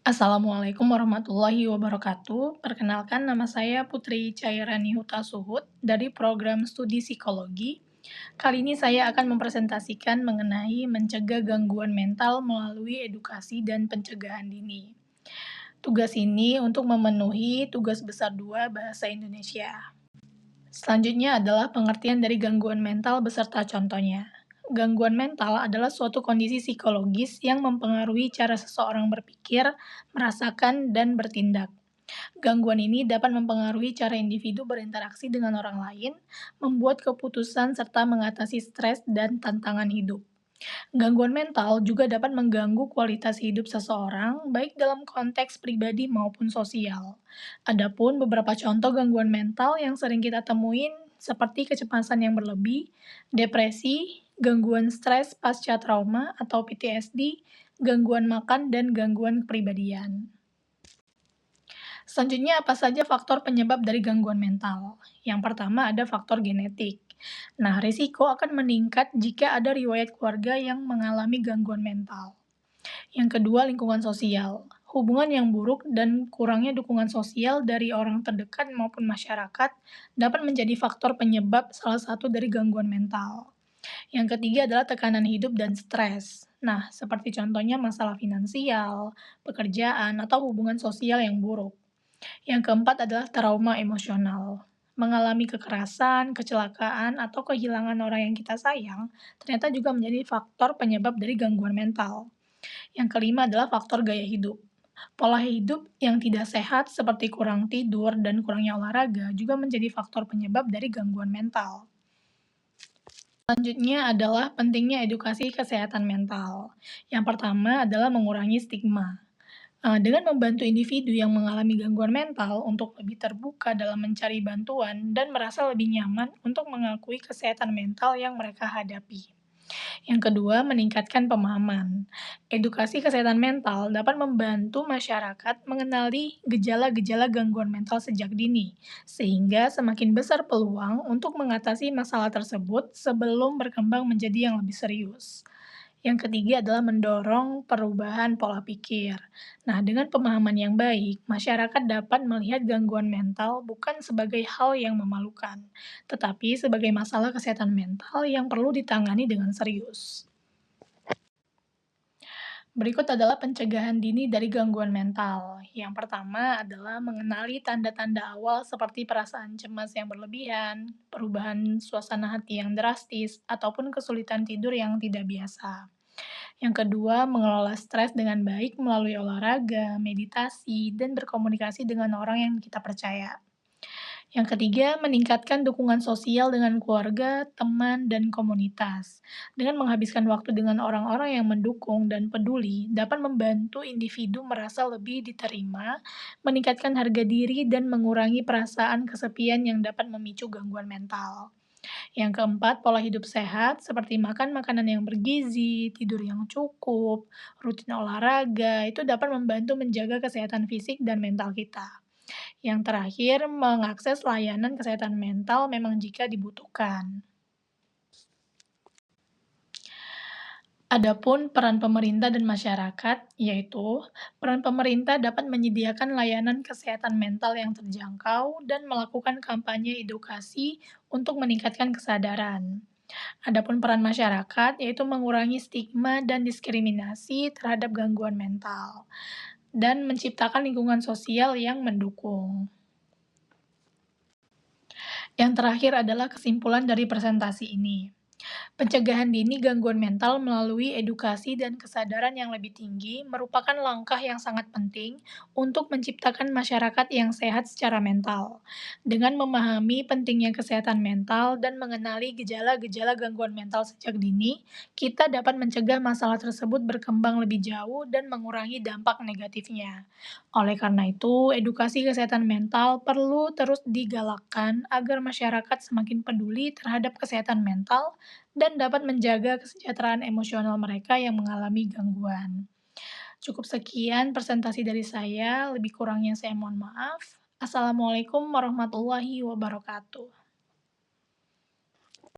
Assalamualaikum warahmatullahi wabarakatuh. Perkenalkan nama saya Putri Cairani Hutasuhud dari program studi psikologi. Kali ini saya akan mempresentasikan mengenai mencegah gangguan mental melalui edukasi dan pencegahan dini. Tugas ini untuk memenuhi tugas besar 2 bahasa Indonesia. Selanjutnya adalah pengertian dari gangguan mental beserta contohnya. Gangguan mental adalah suatu kondisi psikologis yang mempengaruhi cara seseorang berpikir, merasakan, dan bertindak. Gangguan ini dapat mempengaruhi cara individu berinteraksi dengan orang lain, membuat keputusan, serta mengatasi stres dan tantangan hidup. Gangguan mental juga dapat mengganggu kualitas hidup seseorang, baik dalam konteks pribadi maupun sosial. Adapun beberapa contoh gangguan mental yang sering kita temuin seperti kecemasan yang berlebih, depresi, gangguan stres pasca trauma atau PTSD, gangguan makan, dan gangguan kepribadian. Selanjutnya, apa saja faktor penyebab dari gangguan mental? Yang pertama ada faktor genetik. Nah, risiko akan meningkat jika ada riwayat keluarga yang mengalami gangguan mental. Yang kedua, lingkungan sosial. Hubungan yang buruk dan kurangnya dukungan sosial dari orang terdekat maupun masyarakat dapat menjadi faktor penyebab salah satu dari gangguan mental. Yang ketiga adalah tekanan hidup dan stres. Nah, seperti contohnya masalah finansial, pekerjaan, atau hubungan sosial yang buruk. Yang keempat adalah trauma emosional. Mengalami kekerasan, kecelakaan, atau kehilangan orang yang kita sayang ternyata juga menjadi faktor penyebab dari gangguan mental. Yang kelima adalah faktor gaya hidup. Pola hidup yang tidak sehat seperti kurang tidur dan kurangnya olahraga juga menjadi faktor penyebab dari gangguan mental. Selanjutnya adalah pentingnya edukasi kesehatan mental. Yang pertama adalah mengurangi stigma. Dengan membantu individu yang mengalami gangguan mental untuk lebih terbuka dalam mencari bantuan dan merasa lebih nyaman untuk mengakui kesehatan mental yang mereka hadapi. Yang kedua, meningkatkan pemahaman. Edukasi kesehatan mental dapat membantu masyarakat mengenali gejala-gejala gangguan mental sejak dini, sehingga semakin besar peluang untuk mengatasi masalah tersebut sebelum berkembang menjadi yang lebih serius. Yang ketiga adalah mendorong perubahan pola pikir. Nah, dengan pemahaman yang baik, masyarakat dapat melihat gangguan mental bukan sebagai hal yang memalukan, tetapi sebagai masalah kesehatan mental yang perlu ditangani dengan serius. Berikut adalah pencegahan dini dari gangguan mental. Yang pertama adalah mengenali tanda-tanda awal seperti perasaan cemas yang berlebihan, perubahan suasana hati yang drastis, ataupun kesulitan tidur yang tidak biasa. Yang kedua, mengelola stres dengan baik melalui olahraga, meditasi, dan berkomunikasi dengan orang yang kita percaya. Yang ketiga, meningkatkan dukungan sosial dengan keluarga, teman, dan komunitas. Dengan menghabiskan waktu dengan orang-orang yang mendukung dan peduli, dapat membantu individu merasa lebih diterima, meningkatkan harga diri, dan mengurangi perasaan kesepian yang dapat memicu gangguan mental. Yang keempat, pola hidup sehat seperti makan makanan yang bergizi, tidur yang cukup, rutin olahraga, itu dapat membantu menjaga kesehatan fisik dan mental kita. Yang terakhir, mengakses layanan kesehatan mental memang jika dibutuhkan. Adapun peran pemerintah dan masyarakat, yaitu peran pemerintah dapat menyediakan layanan kesehatan mental yang terjangkau dan melakukan kampanye edukasi untuk meningkatkan kesadaran. Adapun peran masyarakat, yaitu mengurangi stigma dan diskriminasi terhadap gangguan mental, dan menciptakan lingkungan sosial yang mendukung. Yang terakhir adalah kesimpulan dari presentasi ini. Pencegahan dini gangguan mental melalui edukasi dan kesadaran yang lebih tinggi merupakan langkah yang sangat penting untuk menciptakan masyarakat yang sehat secara mental. Dengan memahami pentingnya kesehatan mental dan mengenali gejala-gejala gangguan mental sejak dini, kita dapat mencegah masalah tersebut berkembang lebih jauh dan mengurangi dampak negatifnya. Oleh karena itu, edukasi kesehatan mental perlu terus digalakkan agar masyarakat semakin peduli terhadap kesehatan mental dan dapat menjaga kesejahteraan emosional mereka yang mengalami gangguan. Cukup sekian presentasi dari saya, lebih kurangnya saya mohon maaf. Assalamualaikum warahmatullahi wabarakatuh.